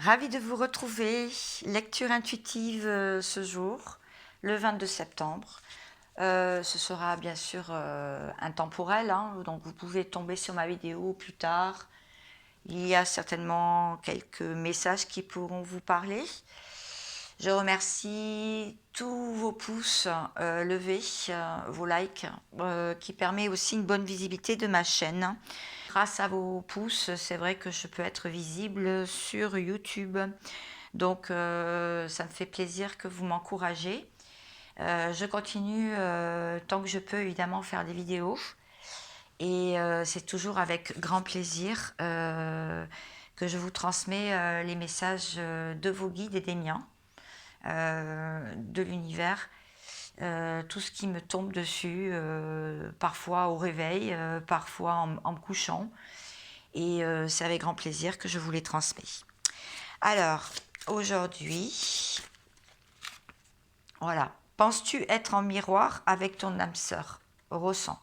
Ravie de vous retrouver. Lecture intuitive ce jour, le 22 septembre. Ce sera bien sûr intemporel, hein, donc vous pouvez tomber sur ma vidéo plus tard. Il y a certainement quelques messages qui pourront vous parler. Je remercie tous vos pouces levés, vos likes, qui permet aussi une bonne visibilité de ma chaîne. Grâce à vos pouces, c'est vrai que je peux être visible sur YouTube. Donc, ça me fait plaisir que vous m'encouragez. Je continue tant que je peux, évidemment, faire des vidéos. Et c'est toujours avec grand plaisir que je vous transmets les messages de vos guides et des miens, de l'univers. Tout ce qui me tombe dessus, parfois au réveil, parfois en me couchant. Et c'est avec grand plaisir que je vous les transmets. Alors, aujourd'hui, voilà. Penses-tu être en miroir avec ton âme sœur? Ressens.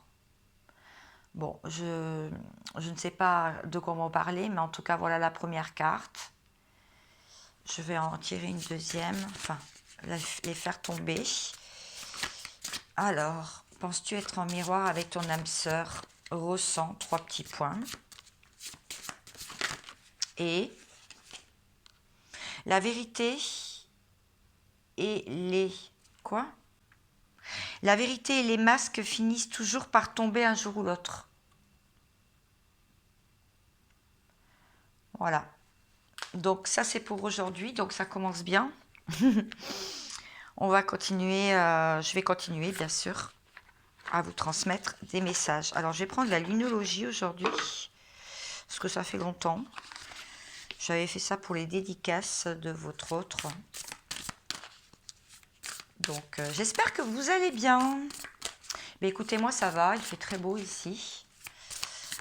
Bon, je ne sais pas de quoi on parler, mais en tout cas, voilà la première carte. Je vais en tirer une deuxième, enfin, les faire tomber. Alors, penses-tu être en miroir avec ton âme sœur? Ressens, 3 petits points. Et la vérité et les... Quoi? La vérité et les masques finissent toujours par tomber un jour ou l'autre. Voilà. Donc ça c'est pour aujourd'hui, donc ça commence bien. On va continuer, je vais continuer bien sûr à vous transmettre des messages. Alors je vais prendre la lunologie aujourd'hui, parce que ça fait longtemps. J'avais fait ça pour les dédicaces de votre autre. Donc j'espère que vous allez bien. Mais écoutez, moi ça va, il fait très beau ici,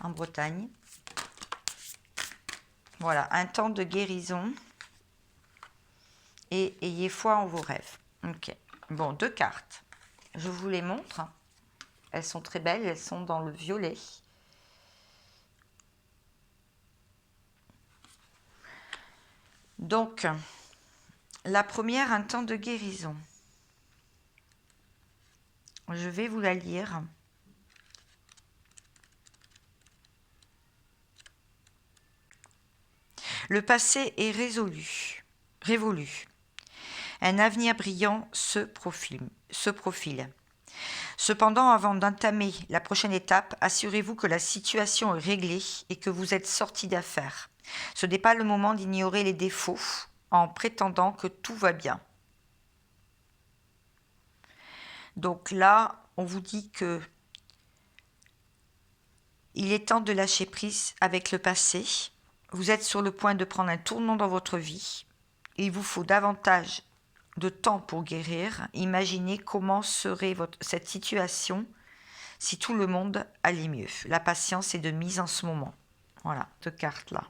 en Bretagne. Voilà, un temps de guérison. Et ayez foi en vos rêves. Ok. Bon, 2 cartes. Je vous les montre. Elles sont très belles, elles sont dans le violet. Donc, la première, un temps de guérison. Je vais vous la lire. Le passé est révolu. Un avenir brillant se profile. Cependant, avant d'entamer la prochaine étape, assurez-vous que la situation est réglée et que vous êtes sorti d'affaire. Ce n'est pas le moment d'ignorer les défauts en prétendant que tout va bien. Donc là, on vous dit que il est temps de lâcher prise avec le passé. Vous êtes sur le point de prendre un tournant dans votre vie. Il vous faut davantage de temps pour guérir. Imaginez comment serait cette situation si tout le monde allait mieux. La patience est de mise en ce moment. Voilà, 2 cartes là.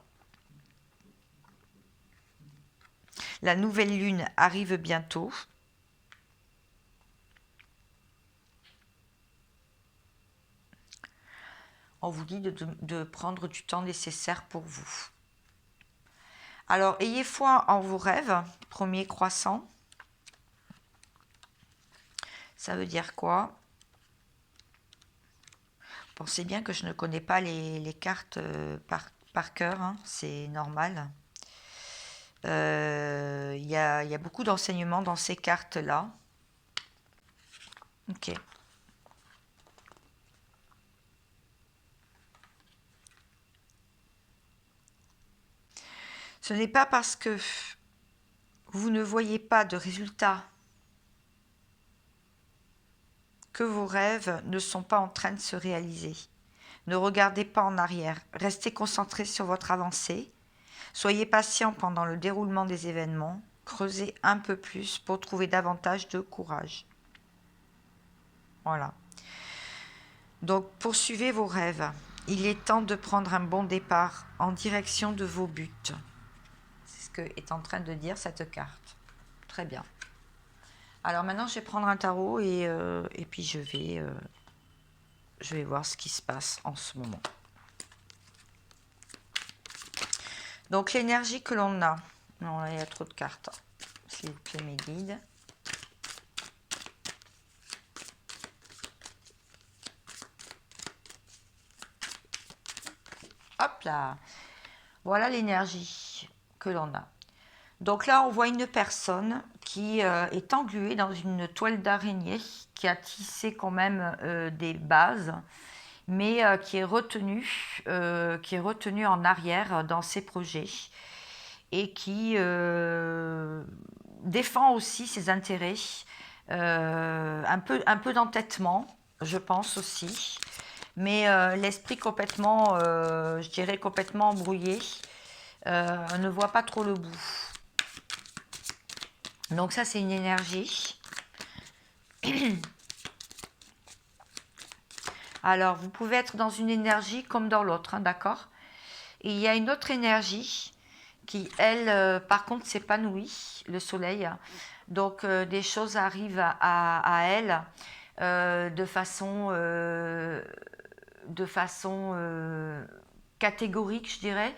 La nouvelle lune arrive bientôt. On vous dit de prendre du temps nécessaire pour vous. Alors, ayez foi en vos rêves. Premier croissant. Ça veut dire quoi? Pensez bien que je ne connais pas les cartes par cœur, hein, c'est normal. Il y a beaucoup d'enseignements dans ces cartes-là. Ok. Ce n'est pas parce que vous ne voyez pas de résultats que vos rêves ne sont pas en train de se réaliser. Ne regardez pas en arrière. Restez concentré sur votre avancée. Soyez patient pendant le déroulement des événements. Creusez un peu plus pour trouver davantage de courage. Voilà. Donc, poursuivez vos rêves. Il est temps de prendre un bon départ en direction de vos buts. C'est ce que est en train de dire cette carte. Très bien. Alors maintenant, je vais prendre un tarot et puis je vais voir ce qui se passe en ce moment. Donc, l'énergie que l'on a. Non, là, il y a trop de cartes. S'il vous plaît, mes guides. Hop là. Voilà l'énergie que l'on a. Donc là, on voit une personne qui est engluée dans une toile d'araignée, qui a tissé quand même des bases, mais qui est retenue en arrière dans ses projets et qui défend aussi ses intérêts, un peu d'entêtement, je pense aussi, mais l'esprit complètement, je dirais complètement embrouillé, ne voit pas trop le bout. Donc ça, c'est une énergie. Alors, vous pouvez être dans une énergie comme dans l'autre, hein, d'accord? Et il y a une autre énergie qui, elle, par contre, s'épanouit, le soleil. Donc, des choses arrivent à elle de façon catégorique, je dirais.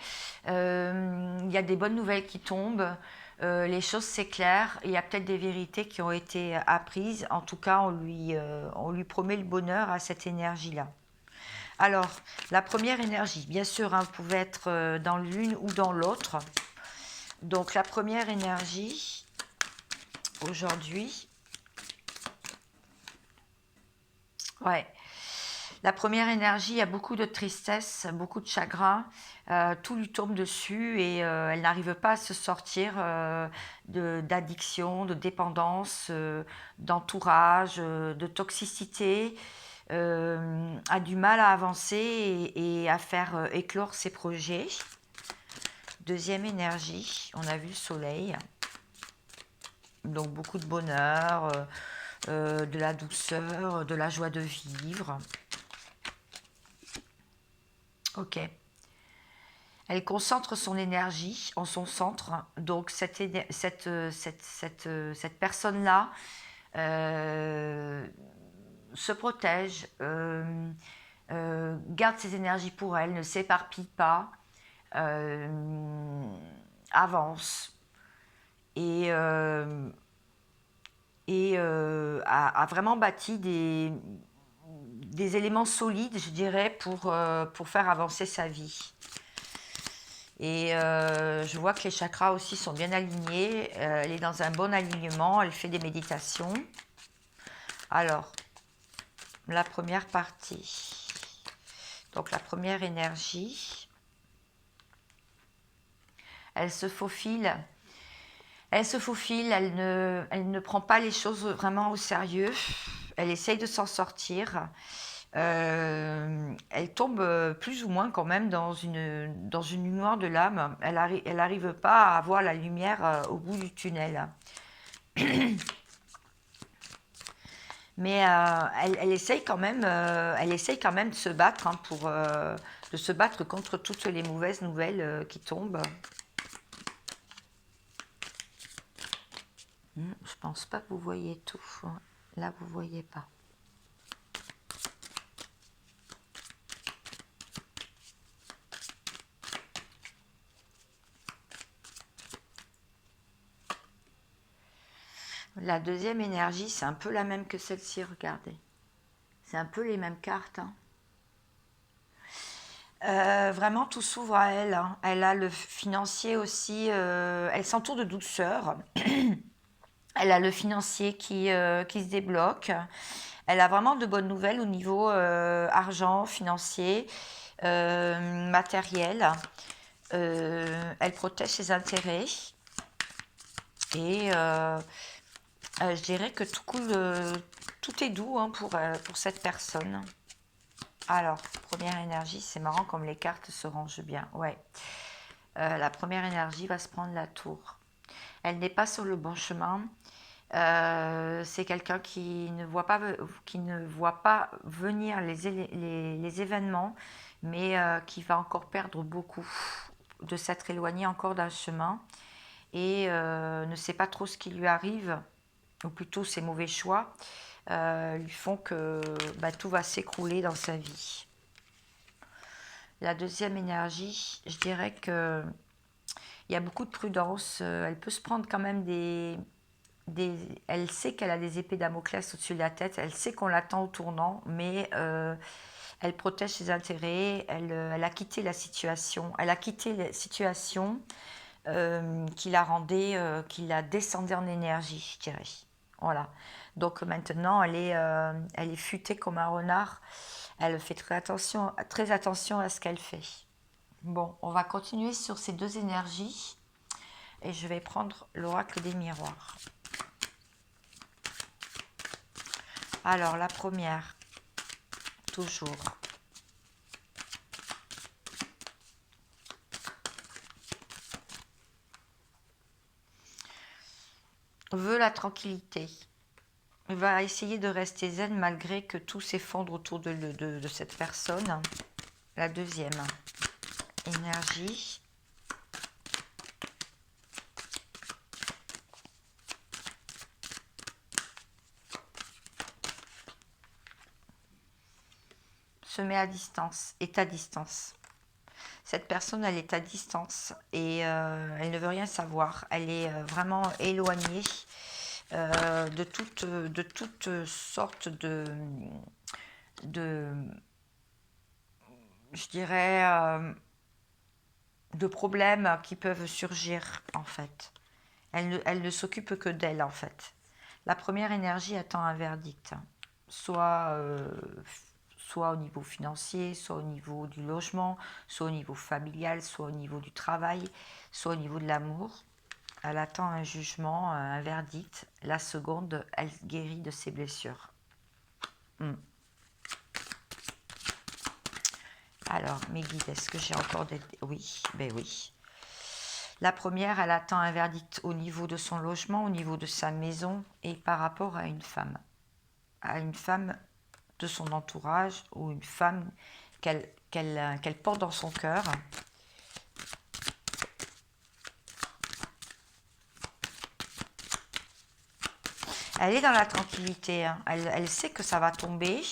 Il y a des bonnes nouvelles qui tombent. Les choses s'éclairent. Il y a peut-être des vérités qui ont été apprises. En tout cas, on lui promet le bonheur à cette énergie-là. Alors, la première énergie, bien sûr, hein, vous pouvez être dans l'une ou dans l'autre. Donc, la première énergie, aujourd'hui, ouais. La première énergie, il y a beaucoup de tristesse, beaucoup de chagrin, tout lui tombe dessus et elle n'arrive pas à se sortir d'addiction, de dépendance, d'entourage, de toxicité, a du mal à avancer et à faire éclore ses projets. Deuxième énergie, on a vu le soleil, donc beaucoup de bonheur, de la douceur, de la joie de vivre. Ok. Elle concentre son énergie en son centre. Donc cette personne-là se protège, garde ses énergies pour elle, ne s'éparpille pas, avance et a vraiment bâti des éléments solides, je dirais, pour faire avancer sa vie. Et je vois que les chakras aussi sont bien alignés. Elle est dans un bon alignement. Elle fait des méditations. Alors, la première partie. Donc, la première énergie. Elle se faufile. Elle se faufile. Elle ne prend pas les choses vraiment au sérieux. Elle essaye de s'en sortir. Elle tombe plus ou moins quand même dans une nuit noire de l'âme. Elle n'arrive pas à voir la lumière au bout du tunnel. Mais elle essaye quand même de se battre, hein, de se battre contre toutes les mauvaises nouvelles qui tombent. Je pense pas que vous voyez tout. Là, vous voyez pas. La deuxième énergie, c'est un peu la même que celle-ci, regardez. C'est un peu les mêmes cartes. Hein. Vraiment, tout s'ouvre à elle. Hein. Elle a le financier aussi. Elle s'entoure de douceur. Elle a le financier qui se débloque. Elle a vraiment de bonnes nouvelles au niveau argent, financier, matériel. Elle protège ses intérêts. Et je dirais que tout coule, tout est doux, hein, pour cette personne. Alors, première énergie, c'est marrant comme les cartes se rangent bien. Ouais. La première énergie va se prendre la tour. Elle n'est pas sur le bon chemin. C'est quelqu'un qui ne voit pas venir les événements, mais qui va encore perdre beaucoup, de s'être éloigné encore d'un chemin et ne sait pas trop ce qui lui arrive, ou plutôt ses mauvais choix lui font que tout va s'écrouler dans sa vie. La deuxième énergie, je dirais que Il y a beaucoup de prudence. Elle peut se prendre quand même elle sait qu'elle a des épées Damoclès au-dessus de la tête. Elle sait qu'on l'attend au tournant, mais elle protège ses intérêts. Elle a quitté la situation. Elle a quitté la situation qui la rendait, qui la descendait en énergie, je dirais. Voilà. Donc maintenant, elle est futée comme un renard. Elle fait très attention à ce qu'elle fait. Bon, on va continuer sur ces deux énergies et je vais prendre l'oracle des miroirs. Alors, la première, toujours. Veut la tranquillité. Va essayer de rester zen malgré que tout s'effondre autour de cette personne. La deuxième, énergie. Se met à distance, est à distance. Cette personne, elle est à distance et elle ne veut rien savoir. Elle est vraiment éloignée de toute sorte je dirais, de problèmes qui peuvent surgir en fait. Elle ne s'occupe que d'elle en fait. La première énergie attend un verdict, soit au niveau financier, soit au niveau du logement, soit au niveau familial, soit au niveau du travail, soit au niveau de l'amour. Elle attend un jugement, un verdict. La seconde, elle guérit de ses blessures. Alors, mes guides, est-ce que j'ai encore des... Oui, ben oui. La première, elle attend un verdict au niveau de son logement, au niveau de sa maison et par rapport à une femme. À une femme de son entourage ou une femme qu'elle porte dans son cœur. Elle est dans la tranquillité, hein. Elle sait que ça va tomber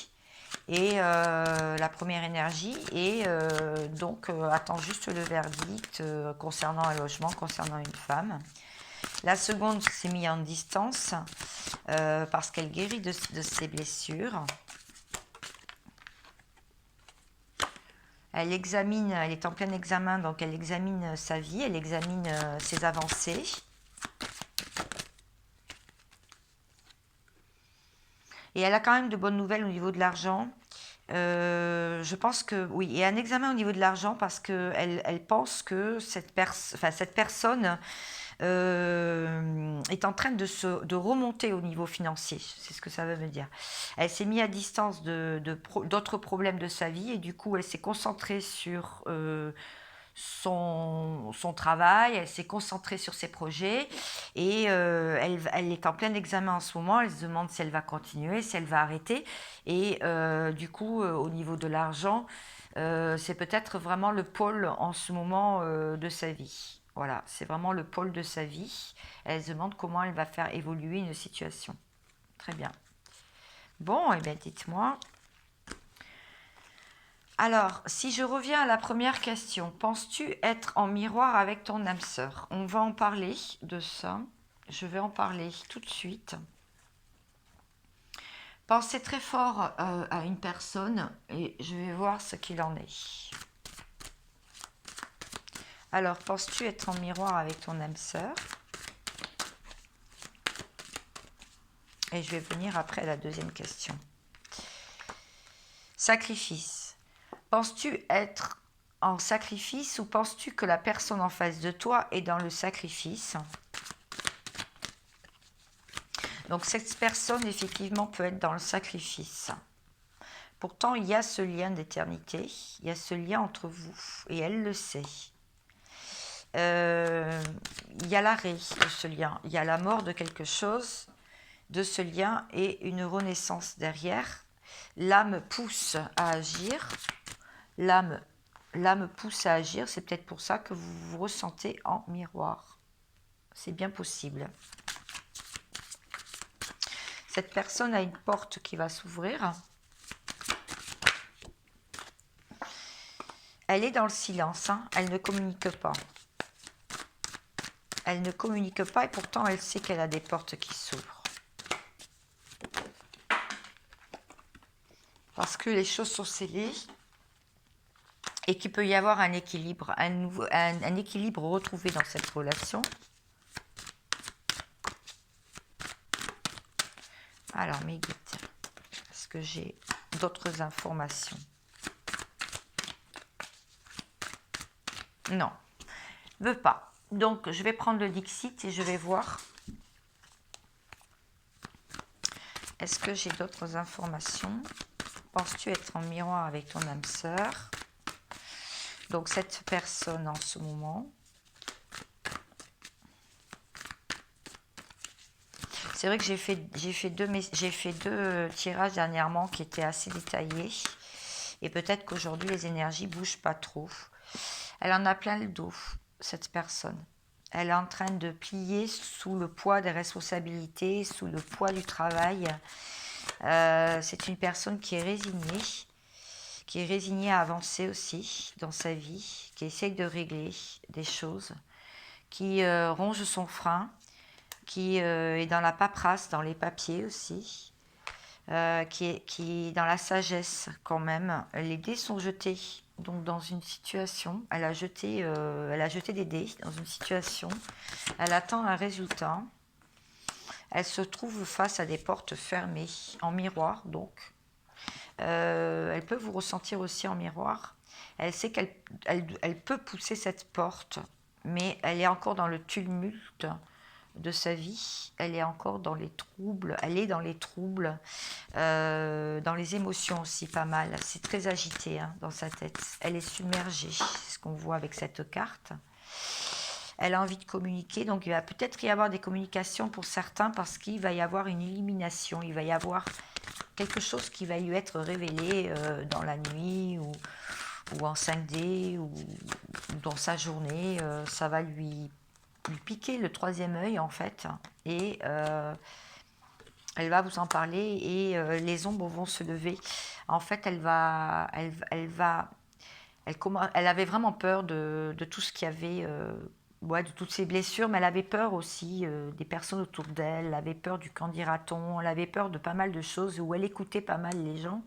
et la première énergie et donc attend juste le verdict concernant un logement, concernant une femme. La seconde s'est mise en distance parce qu'elle guérit de ses blessures. Elle est en plein examen, donc elle examine sa vie, elle examine ses avancées. Et elle a quand même de bonnes nouvelles au niveau de l'argent. Je pense que oui, il y a un examen au niveau de l'argent parce qu'elle pense que cette personne est en train de remonter au niveau financier. C'est ce que ça veut me dire. Elle s'est mise à distance d'autres problèmes de sa vie et du coup, elle s'est concentrée sur son travail, elle s'est concentrée sur ses projets et elle est en plein examen en ce moment. Elle se demande si elle va continuer, si elle va arrêter. Et du coup, au niveau de l'argent, c'est peut-être vraiment le pôle en ce moment de sa vie. Voilà, c'est vraiment le pôle de sa vie. Elle se demande comment elle va faire évoluer une situation. Très bien. Bon, et bien dites-moi. Alors, si je reviens à la première question, penses-tu être en miroir avec ton âme sœur? On va en parler de ça. Je vais en parler tout de suite. Pensez très fort à une personne et je vais voir ce qu'il en est. Alors, penses-tu être en miroir avec ton âme sœur? Et je vais venir après à la deuxième question. Sacrifice. Penses-tu être en sacrifice ou penses-tu que la personne en face de toi est dans le sacrifice? Donc cette personne, effectivement, peut être dans le sacrifice. Pourtant, il y a ce lien d'éternité, il y a ce lien entre vous, et elle le sait. Il y a l'arrêt de ce lien, il y a la mort de quelque chose, de ce lien, et une renaissance derrière. L'âme pousse à agir, l'âme pousse à agir, c'est peut-être pour ça que vous vous ressentez en miroir. C'est bien possible. Cette personne a une porte qui va s'ouvrir. Elle est dans le silence, hein, elle ne communique pas. Elle ne communique pas et pourtant elle sait qu'elle a des portes qui s'ouvrent. Parce que les choses sont scellées et qu'il peut y avoir un équilibre, un équilibre retrouvé dans cette relation. Alors mes guides, est-ce que j'ai d'autres informations? Non, veut pas. Donc je vais prendre le Dixit et je vais voir. Est-ce que j'ai d'autres informations? Penses-tu être en miroir avec ton âme sœur? Donc cette personne en ce moment. C'est vrai que j'ai fait deux tirages dernièrement qui étaient assez détaillés. Et peut-être qu'aujourd'hui les énergies bougent pas trop. Elle en a plein le dos, cette personne. Elle est en train de plier sous le poids des responsabilités, sous le poids du travail. C'est une personne qui est résignée à avancer aussi dans sa vie, qui essaye de régler des choses, qui ronge son frein, qui est dans la paperasse, dans les papiers aussi, qui est dans la sagesse quand même. Les dés sont jetés. Donc dans une situation, elle a jeté des dés dans une situation, elle attend un résultat, elle se trouve face à des portes fermées, en miroir donc. Elle peut vous ressentir aussi en miroir. Elle sait qu'elle peut pousser cette porte, mais elle est encore dans le tumulte de sa vie, elle est encore dans les troubles, dans les émotions aussi pas mal, c'est très agité dans sa tête, elle est submergée, c'est ce qu'on voit avec cette carte. Elle a envie de communiquer, donc il va peut-être y avoir des communications pour certains parce qu'il va y avoir une illumination, il va y avoir quelque chose qui va lui être révélé dans la nuit ou en 5D ou dans sa journée, ça va lui piquer le troisième œil en fait et elle va vous en parler et les ombres vont se lever. En fait, elle avait vraiment peur de tout ce qu'il y avait, de toutes ces blessures, mais elle avait peur aussi des personnes autour d'elle, elle avait peur du qu'en dira-t-on, elle avait peur de pas mal de choses où elle écoutait pas mal les gens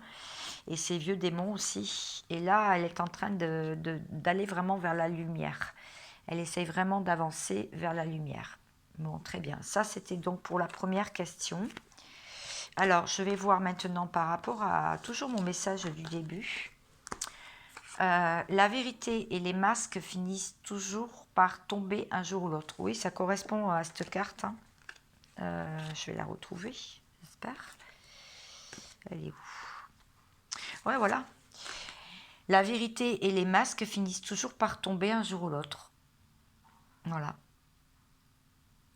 et ses vieux démons aussi. Et là, elle est en train d'aller vraiment vers la lumière. Elle essaye vraiment d'avancer vers la lumière. Bon, très bien. Ça, c'était donc pour la première question. Alors, je vais voir maintenant par rapport à toujours mon message du début. La vérité et les masques finissent toujours par tomber un jour ou l'autre. Oui, ça correspond à cette carte. Je vais la retrouver, j'espère. Elle est où? Ouais, voilà. La vérité et les masques finissent toujours par tomber un jour ou l'autre. Voilà.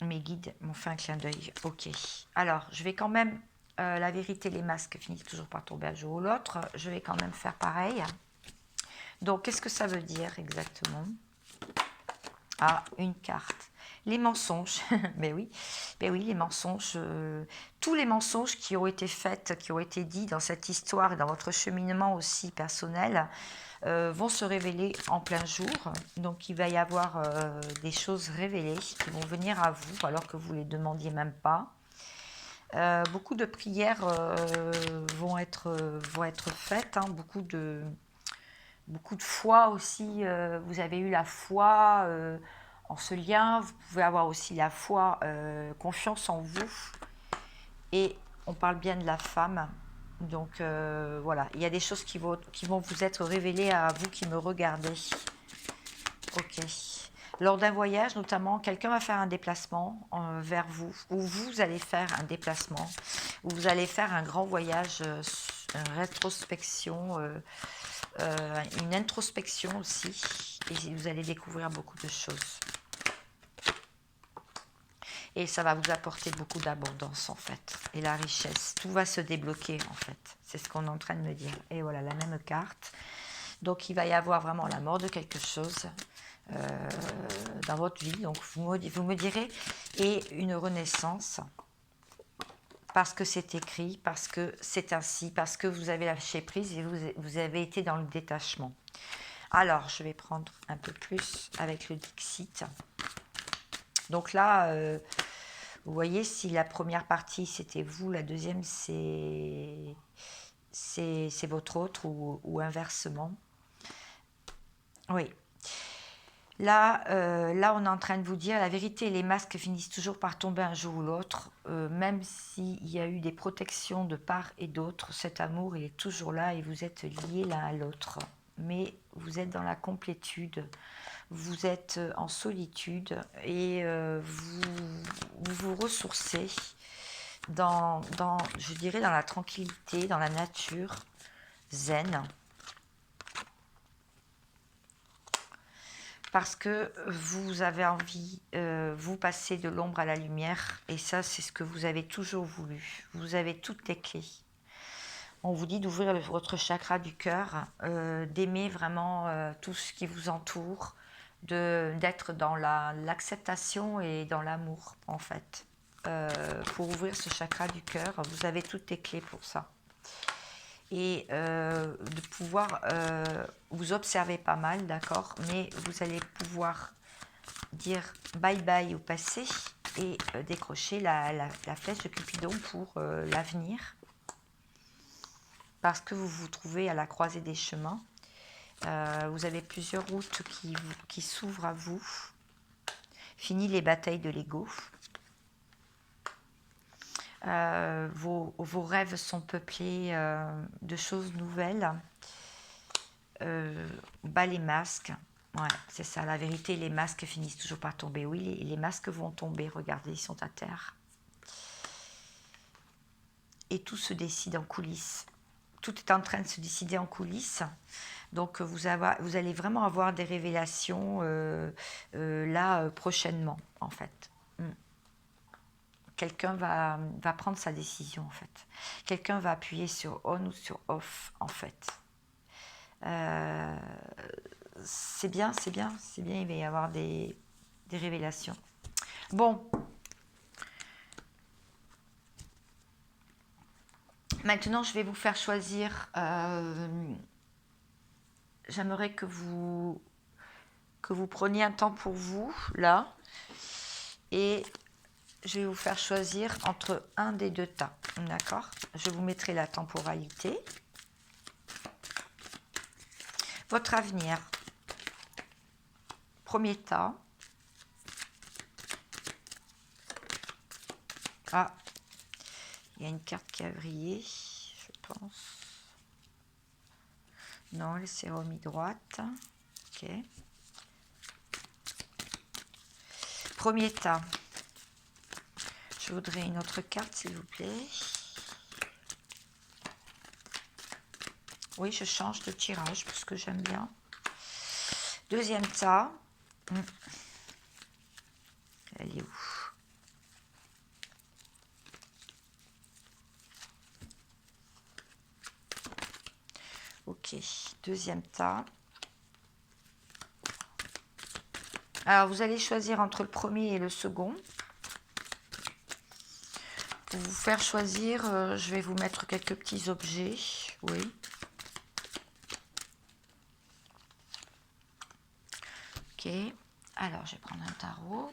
Mes guides m'ont fait un clin d'œil. Ok. Alors, je vais quand même... la vérité, les masques finissent toujours par tomber un jour ou l'autre. Je vais quand même faire pareil. Donc, qu'est-ce que ça veut dire exactement? Ah, une carte. Les mensonges. Mais oui, les mensonges. Tous les mensonges qui ont été faits, qui ont été dits dans cette histoire et dans votre cheminement aussi personnel, vont se révéler en plein jour. Donc, il va y avoir des choses révélées qui vont venir à vous alors que vous ne les demandiez même pas. Beaucoup de prières vont être faites, beaucoup de foi aussi. Vous avez eu la foi en ce lien, vous pouvez avoir aussi la foi, confiance en vous. Et on parle bien de la femme. Donc voilà, il y a des choses qui vont vous être révélées à vous qui me regardez. Ok. Lors d'un voyage, notamment, quelqu'un va faire un déplacement vers vous, ou vous allez faire un déplacement, ou vous allez faire un grand voyage, une rétrospection, une introspection aussi, et vous allez découvrir beaucoup de choses. Et ça va vous apporter beaucoup d'abondance en fait, et la richesse. Tout va se débloquer en fait, c'est ce qu'on est en train de me dire. Et voilà, la même carte. Donc il va y avoir vraiment la mort de quelque chose dans votre vie, donc vous me direz, et une renaissance, parce que c'est écrit, parce que c'est ainsi, parce que vous avez lâché prise et vous avez été dans le détachement. Alors, je vais prendre un peu plus avec le Dixit. Donc là, vous voyez, si la première partie c'était vous, la deuxième c'est votre autre ou inversement. Oui. Là, on est en train de vous dire la vérité, les masques finissent toujours par tomber un jour ou l'autre. Même s'il y a eu des protections de part et d'autre, cet amour, il est toujours là et vous êtes liés l'un à l'autre. Mais vous êtes dans la complétude, vous êtes en solitude et vous vous ressourcez je dirais, dans la tranquillité, dans la nature zen. Parce que vous avez envie, vous passer de l'ombre à la lumière, et ça, c'est ce que vous avez toujours voulu. Vous avez toutes les clés. On vous dit d'ouvrir votre chakra du cœur, d'aimer vraiment tout ce qui vous entoure, d'être dans l'acceptation et dans l'amour, en fait. Pour ouvrir ce chakra du cœur, vous avez toutes les clés pour ça. Et de pouvoir vous observer pas mal, d'accord, mais vous allez pouvoir dire bye bye au passé et décrocher la flèche de Cupidon pour l'avenir, parce que vous vous trouvez à la croisée des chemins. Vous avez plusieurs routes qui s'ouvrent à vous. Fini les batailles de l'ego. Vos rêves sont peuplés de choses nouvelles. Bas les masques. Ouais, c'est ça, la vérité, les masques finissent toujours par tomber. Oui, les masques vont tomber, regardez, ils sont à terre. Et tout se décide en coulisses. Tout est en train de se décider en coulisses. Donc, vous allez vraiment avoir des révélations là, prochainement, en fait. Quelqu'un va prendre sa décision, en fait. Quelqu'un va appuyer sur on ou sur off, en fait. C'est bien, il va y avoir des révélations. Bon. Maintenant, je vais vous faire choisir. J'aimerais que vous preniez un temps pour vous, là. Et je vais vous faire choisir entre un des deux tas. D'accord? Je vous mettrai la temporalité. Votre avenir. Premier tas. Ah, il y a une carte qui a brillé, je pense. Non, elle s'est remise droite. Ok. Premier tas. Je voudrais une autre carte, s'il vous plaît. Oui, je change de tirage parce que j'aime bien. Deuxième tas. Elle est où? Ok, deuxième tas. Alors, vous allez choisir entre le premier et le second. Pour vous faire choisir, je vais vous mettre quelques petits objets. Oui. Ok. Alors, je vais prendre un tarot.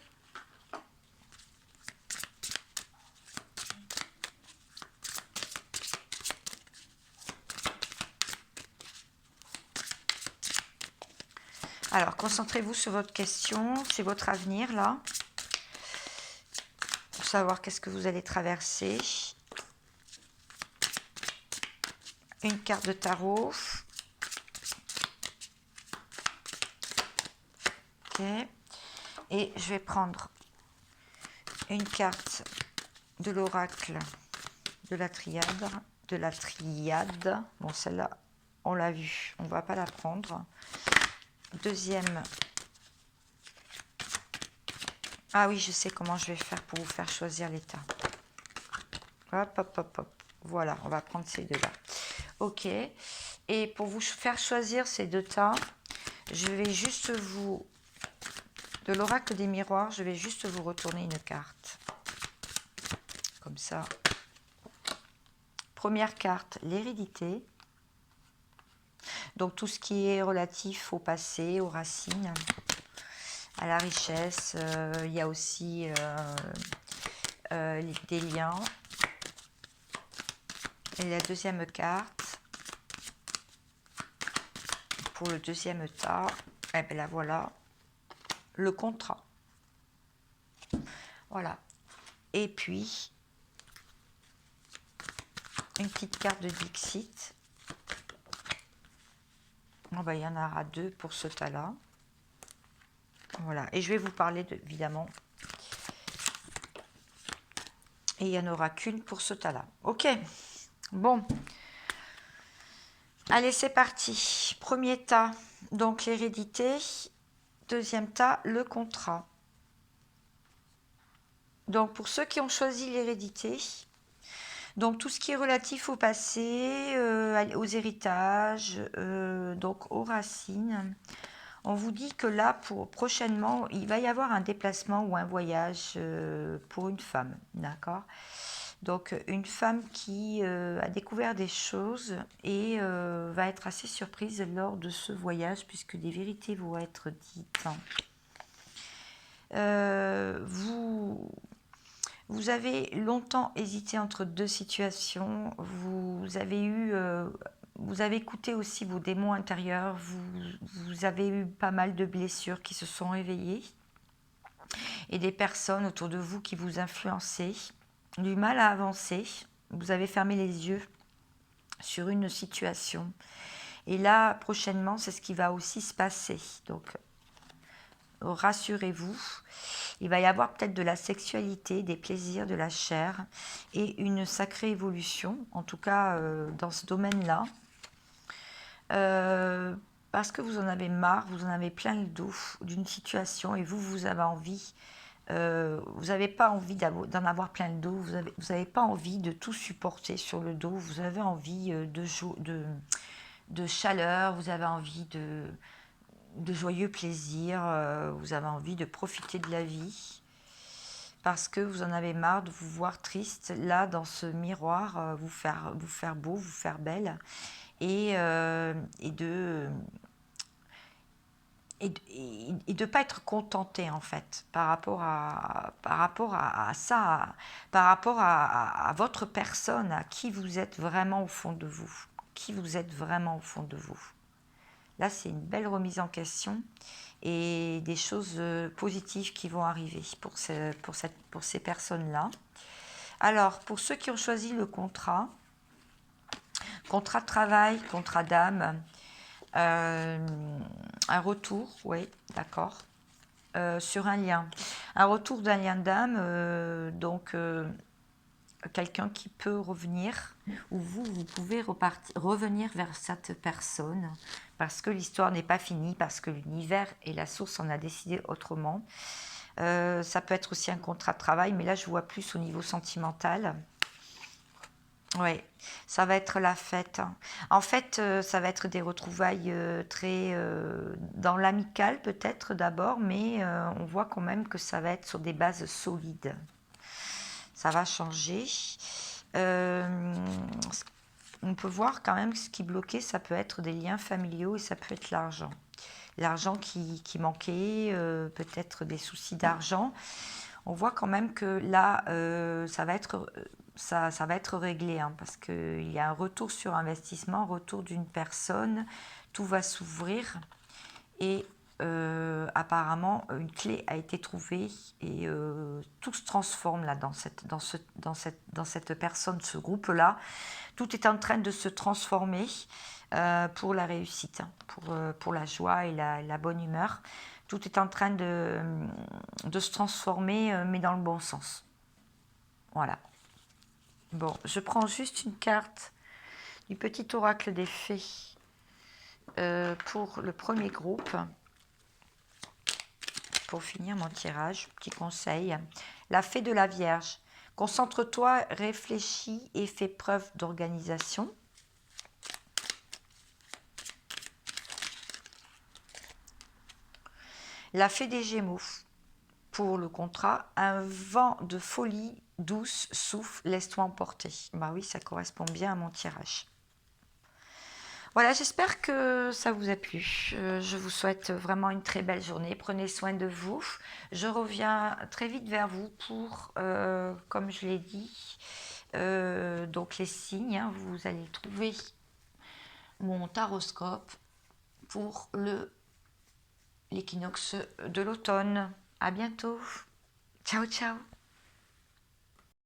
Alors, concentrez-vous sur votre question. C'est votre avenir, là. Pour savoir qu'est-ce que vous allez traverser. Une carte de tarot. Ok. Et je vais prendre une carte de l'oracle de la triade. Bon, celle-là, on l'a vue. On ne va pas la prendre. Deuxième. Ah oui, je sais comment je vais faire pour vous faire choisir l'état. Hop, hop, hop, hop. Voilà, on va prendre ces deux-là. Ok. Et pour vous faire choisir ces deux tas, je vais juste vous... De l'oracle des miroirs, je vais juste vous retourner une carte. Comme ça. Première carte, l'hérédité. Donc tout ce qui est relatif au passé, aux racines. à la richesse. Il y a aussi des liens. Et la deuxième carte, pour le deuxième tas, et bien là voilà, le contrat. Voilà. Et puis, une petite carte de Dixit. Oh ben, il y en aura 2 pour ce tas-là. Voilà. Et je vais vous parler, évidemment. Et il n'y en aura qu'une pour ce tas-là. Ok. Bon. Allez, c'est parti. Premier tas, donc l'hérédité. Deuxième tas, le contrat. Donc, pour ceux qui ont choisi l'hérédité, donc tout ce qui est relatif au passé, aux héritages, donc aux racines, on vous dit que là, prochainement, il va y avoir un déplacement ou un voyage pour une femme, d'accord? Donc une femme qui a découvert des choses et va être assez surprise lors de ce voyage puisque des vérités vont être dites. Vous avez longtemps hésité entre 2 situations, vous avez écouté aussi vos démons intérieurs, vous avez eu pas mal de blessures qui se sont réveillées et des personnes autour de vous qui vous influençaient, du mal à avancer, vous avez fermé les yeux sur une situation. Et là, prochainement, c'est ce qui va aussi se passer. Donc, rassurez-vous, il va y avoir peut-être de la sexualité, des plaisirs, de la chair et une sacrée évolution, en tout cas dans ce domaine-là. Parce que vous en avez marre, vous en avez plein le dos d'une situation et vous avez envie, vous n'avez pas envie d'en avoir plein le dos, vous n'avez pas envie de tout supporter sur le dos, vous avez envie de chaleur, vous avez envie de joyeux plaisirs, vous avez envie de profiter de la vie parce que vous en avez marre de vous voir triste là dans ce miroir, vous faire beau, vous faire belle et de pas être contenté en fait par rapport à ça, par rapport à votre personne, à qui vous êtes vraiment au fond de vous, qui vous êtes vraiment au fond de vous. Là, c'est une belle remise en question et des choses positives qui vont arriver pour ces personnes-là. Alors, pour ceux qui ont choisi le contrat de travail, contrat d'âme, un retour, oui, d'accord, sur un lien. Un retour d'un lien d'âme, donc quelqu'un qui peut revenir, ou vous pouvez revenir vers cette personne, parce que l'histoire n'est pas finie, parce que l'univers et la source en a décidé autrement. Ça peut être aussi un contrat de travail, mais là je vois plus au niveau sentimental. Oui, ça va être la fête. En fait, ça va être des retrouvailles très dans l'amical peut-être d'abord, mais on voit quand même que ça va être sur des bases solides. Ça va changer. On peut voir quand même que ce qui bloquait, ça peut être des liens familiaux et ça peut être l'argent. L'argent qui manquait, peut-être des soucis d'argent. On voit quand même que là, ça va être réglé, hein, parce qu'il y a un retour sur investissement, un retour d'une personne, tout va s'ouvrir et apparemment une clé a été trouvée et tout se transforme là dans cette personne, ce groupe-là. Tout est en train de se transformer pour la réussite, hein, pour la joie et la bonne humeur. Tout est en train de se transformer, mais dans le bon sens. Voilà. Bon, je prends juste une carte du petit oracle des fées pour le premier groupe. Pour finir mon tirage, petit conseil. La fée de la Vierge. Concentre-toi, réfléchis et fais preuve d'organisation. La fée des Gémeaux. Pour le contrat, un vent de folie douce souffle, laisse-toi emporter. Bah oui, ça correspond bien à mon tirage. Voilà, j'espère que ça vous a plu. Je vous souhaite vraiment une très belle journée. Prenez soin de vous. Je reviens très vite vers vous pour, comme je l'ai dit, donc les signes, hein, vous allez trouver mon taroscope pour l'équinoxe de l'automne. À bientôt. Ciao, ciao.